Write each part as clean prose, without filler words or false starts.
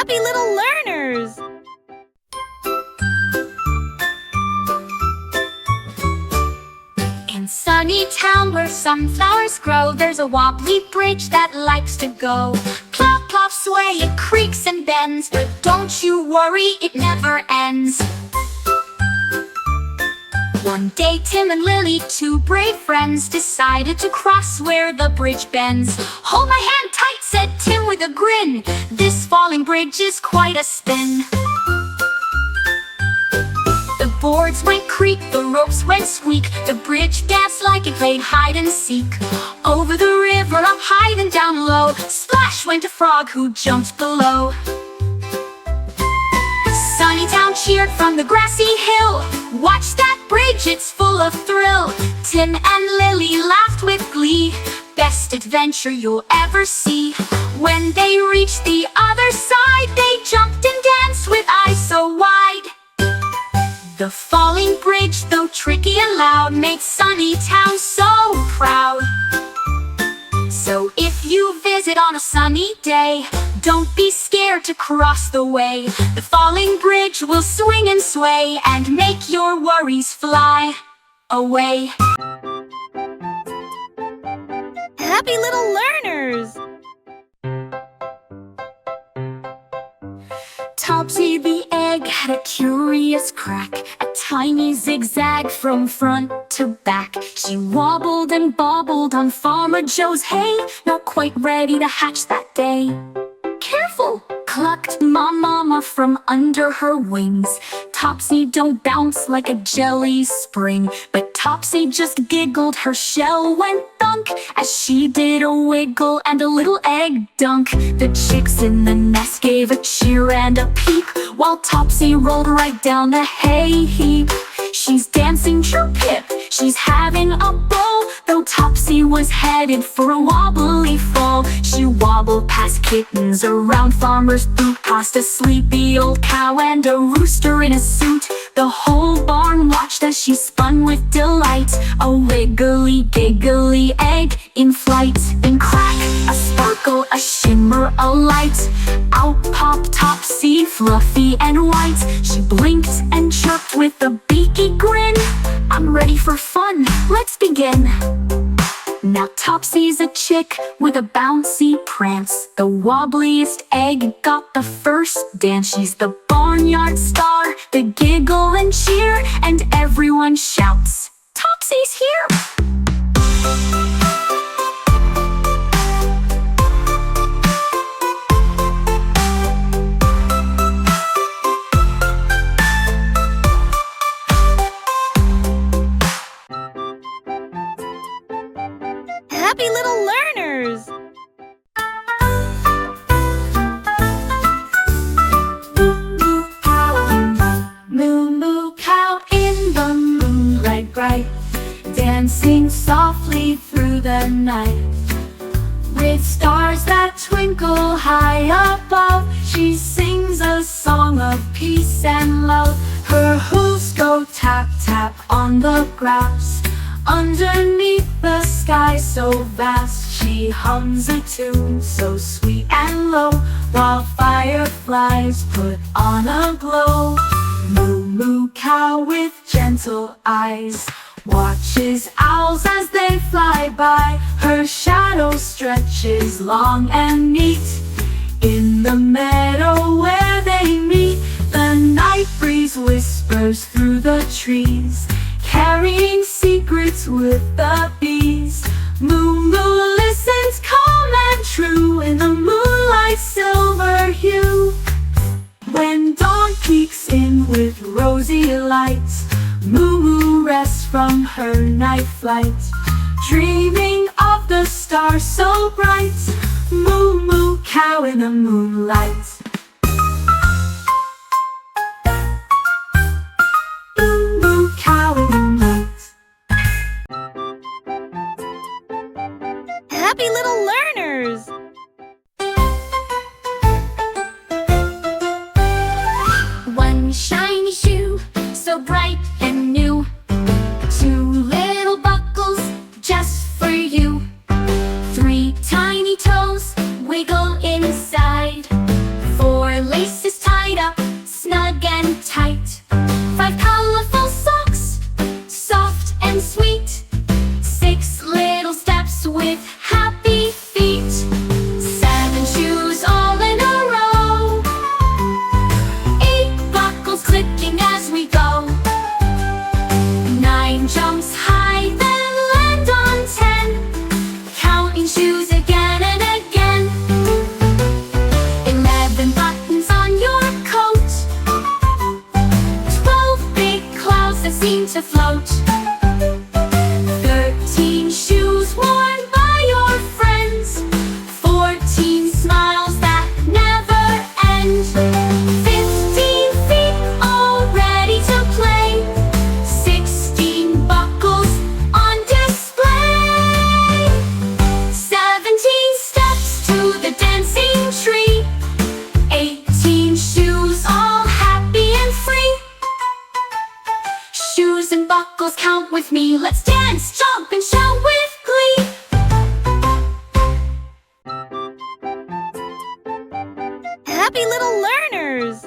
Happy little learners! In sunny town where sunflowers grow, there's a wobbly bridge that likes to go. Plop, plop, sway, it creaks and bends, but don't you worry, it never ends. One day Tim and Lily, two brave friends, decided to cross where the bridge bends. "Hold my hand tight," said Tim with a grin, "this falling bridge is quite a spin." The boards went creak, the ropes went squeak, the bridge danced like it played hide and seek. Over the river, up high then down low, splash went a frog who jumped below. Sunnytown cheered from the grassy hill, "Watch that bridge, it's full of thrill." Tim and Lily laughed with glee, "Best adventure you'll ever see." When they reached the other side, they jumped and danced with eyes so wide. The falling bridge, though tricky and loud, made Sunnytown so proud. So if you visit on a sunny day, don't be scared to cross the way. The falling bridge will swing and sway and make your worries fly away. Happy little learners! Topsy the egg had a curious crack, a tiny zigzag from front to back. She wobbled and bobbled on Farmer Joe's hay, not quite ready to hatch that day. "Careful!" clucked Mama from under her wings. "Topsy, don't bounce like a jelly spring." But Topsy just giggled, her shell went thunk as she did a wiggle and a little egg dunk. The chicks in the nest gave a cheer and a peep, while Topsy rolled right down the hay heap. She's dancing chirp-hip, she's having a ball, though Topsy was headed for a wobbly fall. She wobbled past kittens, around Farmer's boot, past a sleepy old cow and a rooster in a suit. The whole barn watched as she spun with delight, a wiggly giggly egg in flight. Then crack, a sparkle, a shimmer, a light. Out popped Topsy, fluffy and white. She blinked and chirped with a beaky grin, "I'm ready for fun, let's begin." Now Topsy's a chick with a bouncy prance, the wobbliest egg got the first dance. She's the barnyard star, the giggle and cheer, and everyone shouts, "Topsy's here!" Happy little learners! Moo moo cow in the moonlight bright, dancing softly through the night. With stars that twinkle high above, she sings a song of peace and love. Her hooves go tap tap on the grass, underneath the sky so vast. She hums a tune so sweet and low, while fireflies put on a glow. Moo moo cow with gentle eyes watches owls as they fly by. Her shadow stretches long and neat in the meadow where they meet. The night breeze whispers through the trees, carrying secrets with the bees. Moo moo listens calm and true in the moonlight's silver hue. When dawn peeks in with rosy lights, Moo moo rests from her night flight, dreaming of the stars so bright. Moo moo cow in the moonlight. Moo moo cow in the moonlight. Happy little learners! One shiny shoe, so bright and new, two little buckles just for you. Three tiny toes wiggle inside, four sparkles, count with me. Let's dance, jump, and shout with glee. Happy little learners!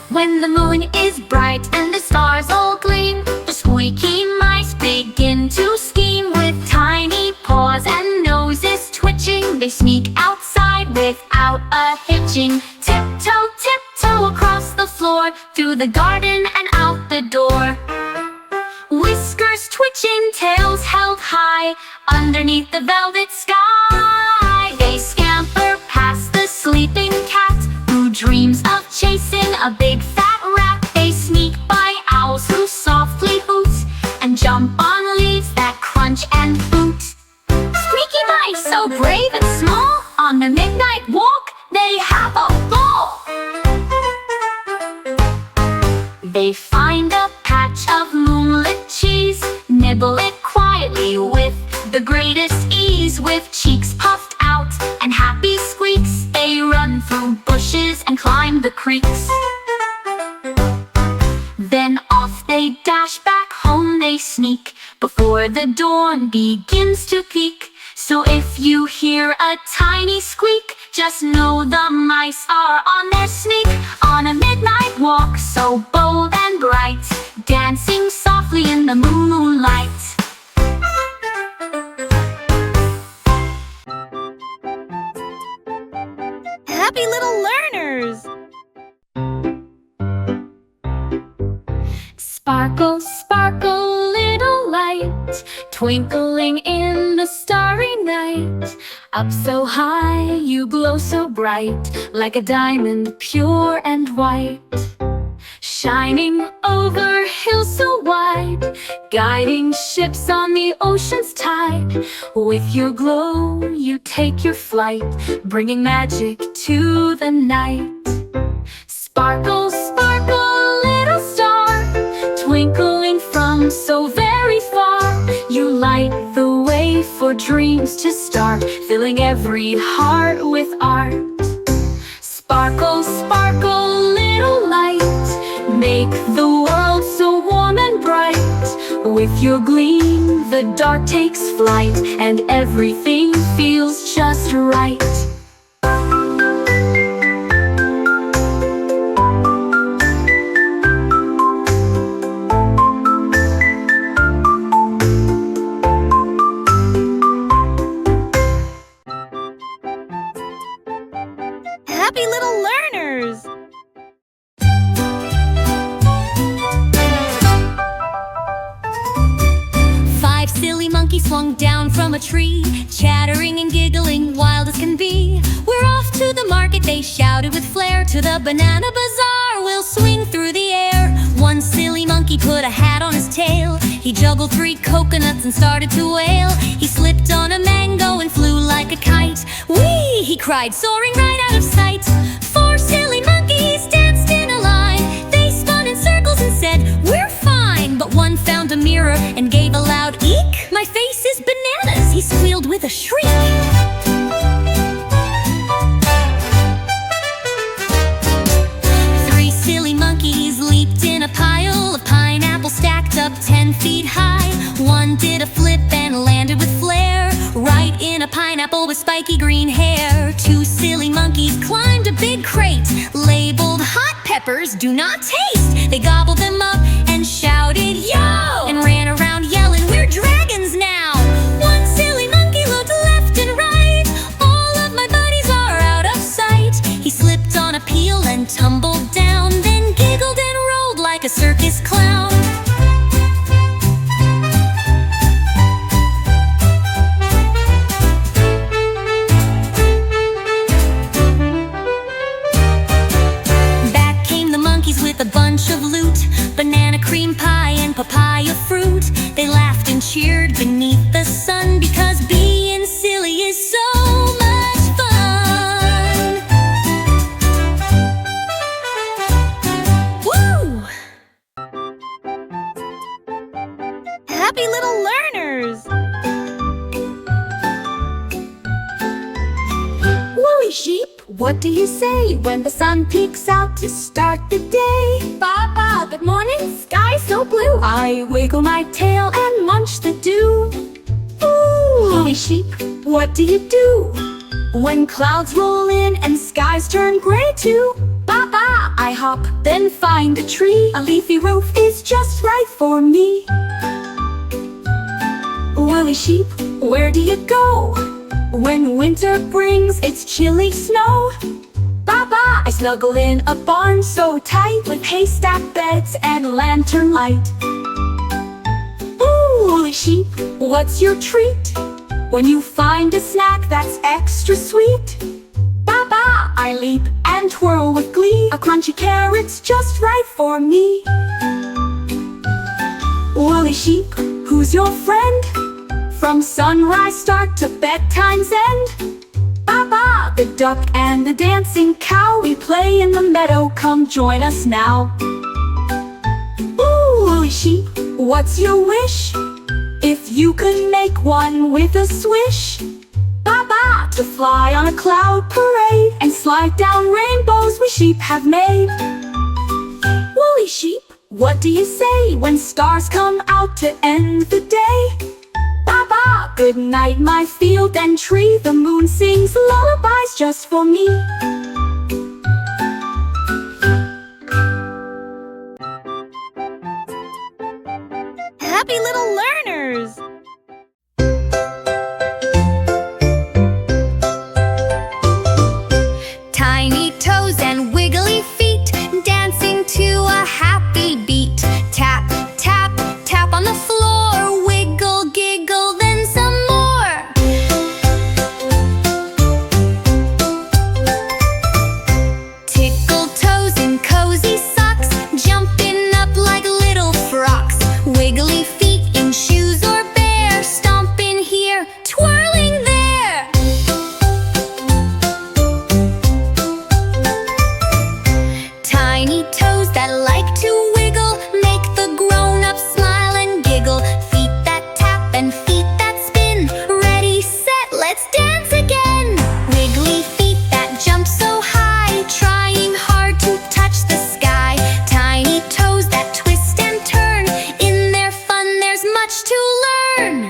When the moon is bright and the stars all gleam, the squeaky mice begin to scheme. With tiny paws and noses twitching, they sneak outside without a hitching. Tiptoe, tiptoe across the floor, through the garden and out the door. Whiskers twitching, tails held high, underneath the velvet sky. They scamper past the sleeping cat, who dreams of chasing a big fat rat. They sneak by owls who softly hoot, and jump on leaves that crunch and boot. Squeaky mice, so brave and small, on the midnight walk, they have a ball. They find a patch of moonlit cheese, nibble it quietly with the greatest ease. With cheeks puffed out and happy squeaks, they run through bushes and climb the creeks. Then off they dash back home, they sneak, before the dawn begins to peek. So if you hear a tiny squeak, just know the mice are on their sneak. On a midnight walk so bold and bright, dancing softly in the moonlight. Happy little learners! Sparkle, sparkle, little light, twinkling in the starry night. Up so high, you glow so bright, like a diamond, pure and white. Shining over hills so wide, guiding ships on the ocean's tide. With your glow, you take your flight, bringing magic to the night. Sparkle, sparkle, little star, twinkling from so very far. You light the way for dreams to start, filling every heart with art. Sparkle, sparkle, little light, make the world so warm and bright. With your gleam, the dark takes flight, and everything feels just right. Happy little learners! Five silly monkeys swung down from a tree, chattering and giggling, wild as can be. We're off to the market, they shouted with flair. To the banana bazaar, we'll swing through the air. One silly monkey put a hat on his tail. He juggled 3 coconuts and started to wail. He slipped on a mango and flew like a kite. Whee! He cried, soaring right out of sight. 4 silly monkeys danced in a line. They spun in circles and said, we're fine. But one found a mirror and gave a loud eek. My face is bananas, he squealed with a shriek. 3 silly monkeys leaped in a pile of pineapples stacked up 10 feet high. One did a flip and landed with flair, right in a pineapple with spiky green hair. 2 silly monkeys climbed a big crate labeled hot peppers do not taste. They gobbled them up and shouted yo, and ran around yelling, we're dragons now. 1 silly monkey looked left and right. All of my buddies are out of sight. He slipped on a peel and tumbled down, then giggled and rolled like a circus clown. Back came the monkeys with a bunch of loot, banana cream pie and papaya fruit. They laughed and cheered beneath the sun, because being silly is so much fun. Woo! Happy little learners! Woolly sheep, What do you say when the sun peeks out to start the day? Papa, good morning, sky so blue. I wiggle my tail and munch the dew. Ooh, Woolly sheep, what do you do when clouds roll in and skies turn gray too? Papa, I hop, then find a tree. A leafy roof is just right for me. Woolly sheep, where do you go when winter brings its chilly snow? Papa, I snuggle in a barn so tight with haystack beds and lantern light. Ooh, woolly sheep, what's your treat when you find a snack that's extra sweet? Papa, I leap and twirl with glee. A crunchy carrot's just right for me. Woolly sheep, who's your friend from sunrise start to bedtime's end? Papa, the duck and the dancing cow. We play in the meadow, come join us now. Ooh, woolly sheep, what's your wish? If you could make one with a swish? Papa, to fly on a cloud parade and slide down rainbows we sheep have made. Woolly sheep, what do you say when stars come out to end the day? Papa, good night my field and tree. The moon sings lullabies just for me. Happy little learners! Tiny toes and wiggly feet, dancing to a happy beat. Tap, tap, tap on the floor, wiggle, giggle, then some more. Tickle toes in cozy socks, jumping up like little frocks. Wiggly feet in shoes or bare, stomping here, twirling there. Tiny toes that like to wiggle, make the grown-ups smile and giggle. Feet that tap and feet that spin, ready, set, let's dance again. Wiggly feet that jump so high, trying hard to touch the sky. Tiny toes that twist and turn, in their fun there's much to learn.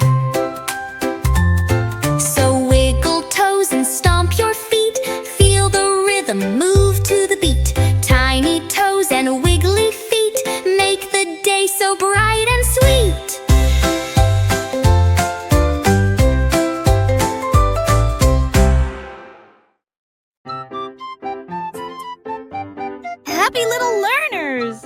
So wiggle toes and stomp your feet, feel the rhythm, move to the beat. Tiny toes and wiggly feet make the day so bright and sweet. Happy little learners!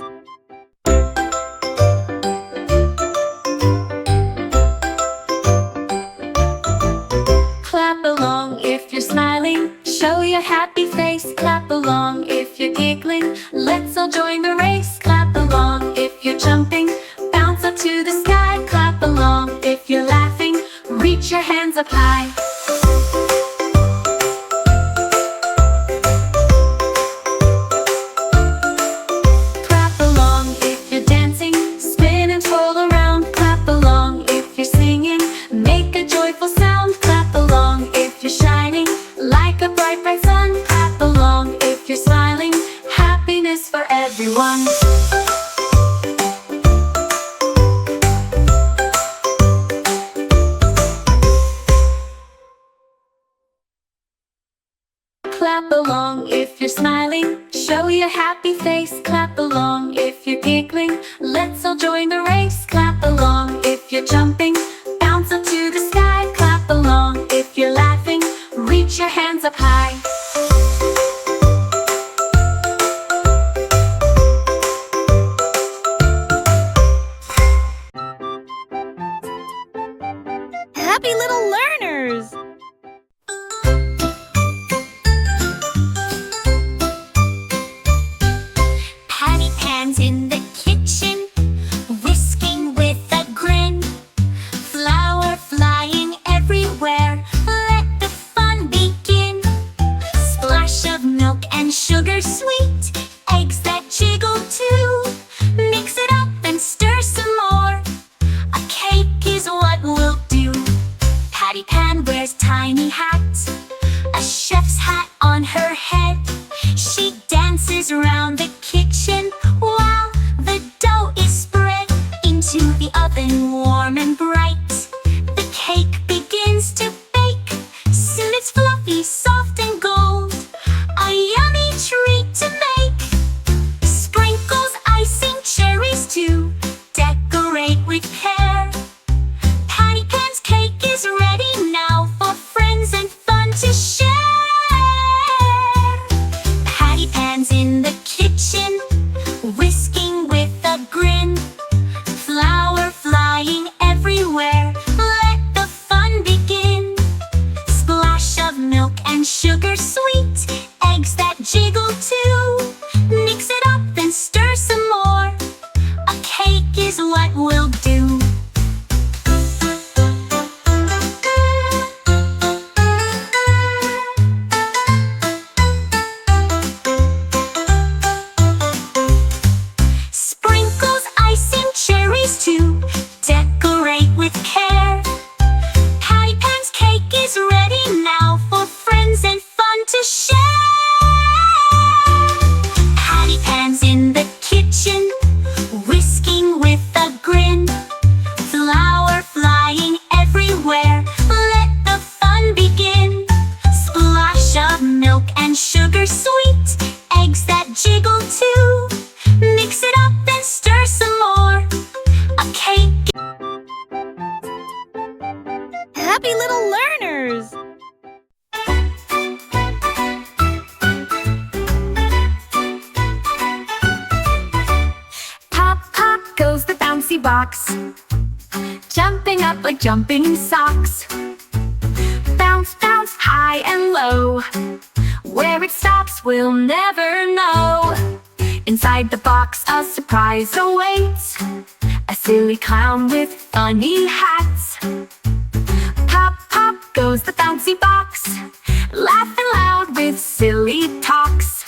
Clap along if you're smiling, show your happy face. Clap along if you're giggling, let's all join the race. Clap along if you're jumping, bounce up to the sky. Clap along if you're laughing, reach your hands up high. Clap along if you're dancing, spin and twirl around. Clap along if you're singing, make a joyful sound. Clap along if you're shining like a bright, bright sun. Clap along if you're smiling, happiness for everyone. Clap along if you're smiling, show your happy face. Clap along if you're giggling, let's all join the race. Clap along if you're jumping, bounce up to the sky. Clap along if you're laughing, reach your hands up high. Happy little learners! Patty Pan's in the kitchen, whisking with a grin. Flour flying everywhere, let the fun begin. Splash of milk and sugar sweet, eggs that jiggle too. Mix it up and stir some more, a cake is what we'll do. Patty Pan wears tiny hat, a chef's hat on her head. box, jumping up like jumping socks. Bounce, bounce, high and low. Where it stops, we'll never know. Inside the box, a surprise awaits. A silly clown with funny hats. Pop, pop goes the bouncy box, laughing loud with silly talks.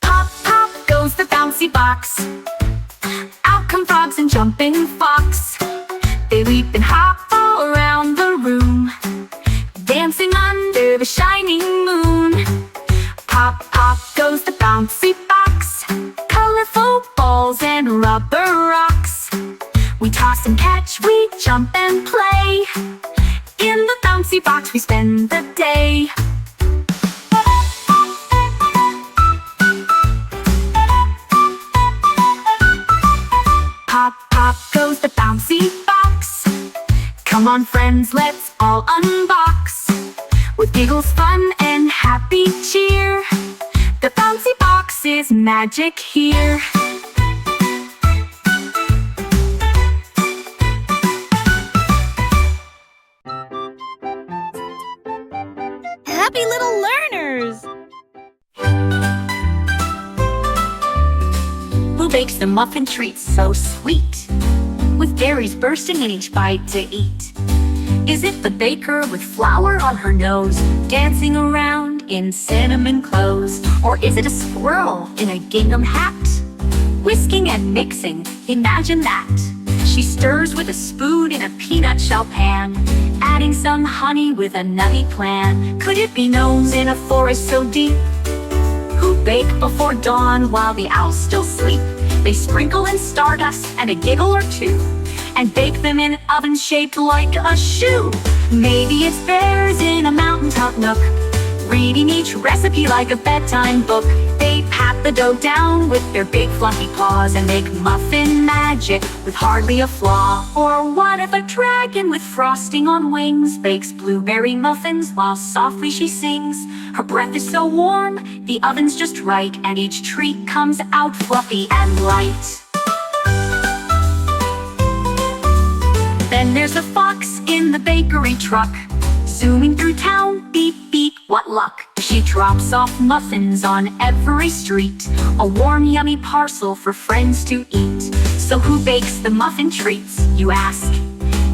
Pop, pop goes the bouncy box. Out come frogs and jumping fox. They leap and hop all around the room, dancing under the shining moon. Pop, pop goes the bouncy box. Colorful balls and rubber rocks. We toss and catch, we jump and play. In the bouncy box we spend the day. Pop, pop goes the bouncy box. Come on friends, let's all unbox. With giggles, fun, and happy cheer, the bouncy box is magic here. Happy little learners! Who bakes the muffin treats so sweet, with berries bursting in each bite to eat? Is it the baker with flour on her nose, dancing around in cinnamon clothes? Or is it a squirrel in a gingham hat, whisking and mixing? Imagine that. She stirs with a spoon in a peanut shell pan, adding some honey with a nutty plan. Could it be gnomes in a forest so deep, who bake before dawn while the owls still sleep? They sprinkle in stardust and a giggle or two, and bake them in an oven shaped like a shoe. Maybe it's bears in a mountaintop nook, reading each recipe like a bedtime book. They pat the dough down with their big fluffy paws and make muffin magic with hardly a flaw. Or what if a dragon with frosting on wings bakes blueberry muffins while softly she sings? Her breath is so warm, the oven's just right, and each treat comes out fluffy and light. Then there's a fox in the bakery truck, zooming through town, beep beep, what luck. She drops off muffins on every street, a warm yummy parcel for friends to eat. So who bakes the muffin treats, you ask?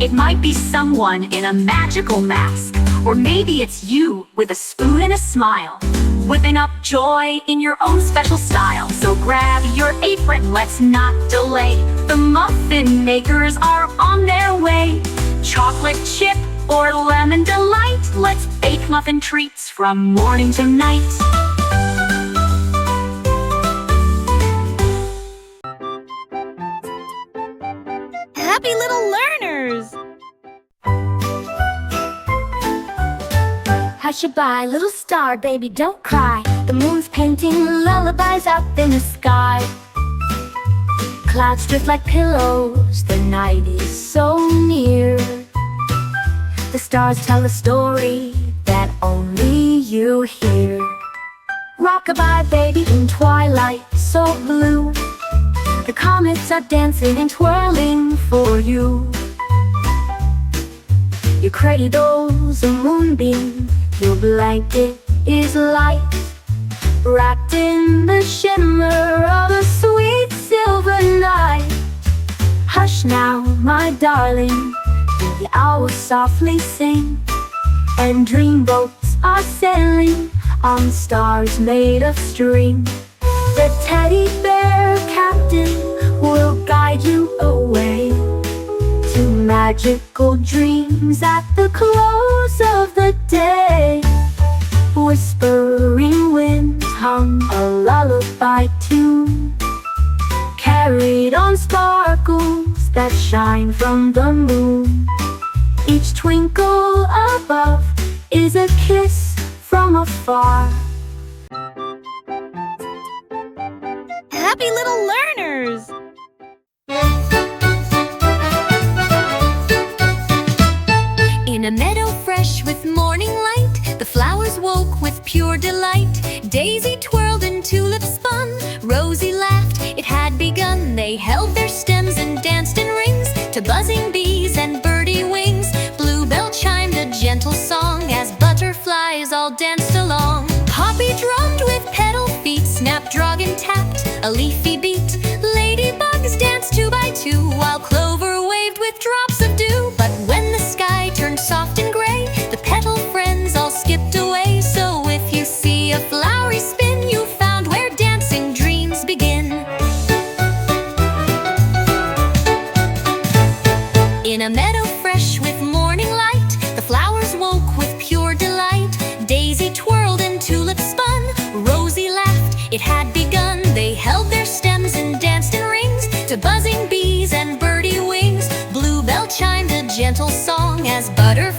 It might be someone in a magical mask, or maybe it's you with a spoon and a smile, whipping up joy in your own special style. So grab your apron, let's not delay. The muffin makers are on their way. Chocolate chip or lemon delight, let's bake muffin treats from morning to night. Happy little learners! Hush-a-bye, little star, baby, don't cry. The moon's painting lullabies up in the sky. Clouds drift like pillows, the night is so near. The stars tell a story that only you hear. Rock-a-bye, baby, in twilight so blue. The comets are dancing and twirling for you. Your cradle's a moonbeam, your blanket is light, wrapped in the shimmer of a sweet silver night. Hush now, my darling, the owls softly sing, and dreamboats are sailing on stars made of string. The teddy bear captain will guide you away to magical dreams at the close of the day. Whispering winds hum a lullaby tune, carried on sparkles that shine from the moon. Each twinkle above is a kiss from afar. Happy little learners! In a meadow fresh with morning light, the flowers woke with pure delight. Daisy twirled and tulip spun, Rosie laughed, it had begun. They held their stems and danced and to buzzing bees and birdie wings. Bluebell chimed a gentle song as butterflies all danced along. Poppy drummed with pedal feet, snapdragon tapped a leafy beat. Ladybugs danced 2 by 2 while clover waved with drops of dew. But when the sky turned soft and gray, the petal friends all skipped away. So if you see a flowery spin, you found where dancing dreams begin. In a meadow fresh with morning light, the flowers woke with pure delight. Daisy twirled and tulip spun, Rosie laughed, it had begun. They held their stems and danced in rings to buzzing bees and birdie wings. Bluebell chimed a gentle song as butterflies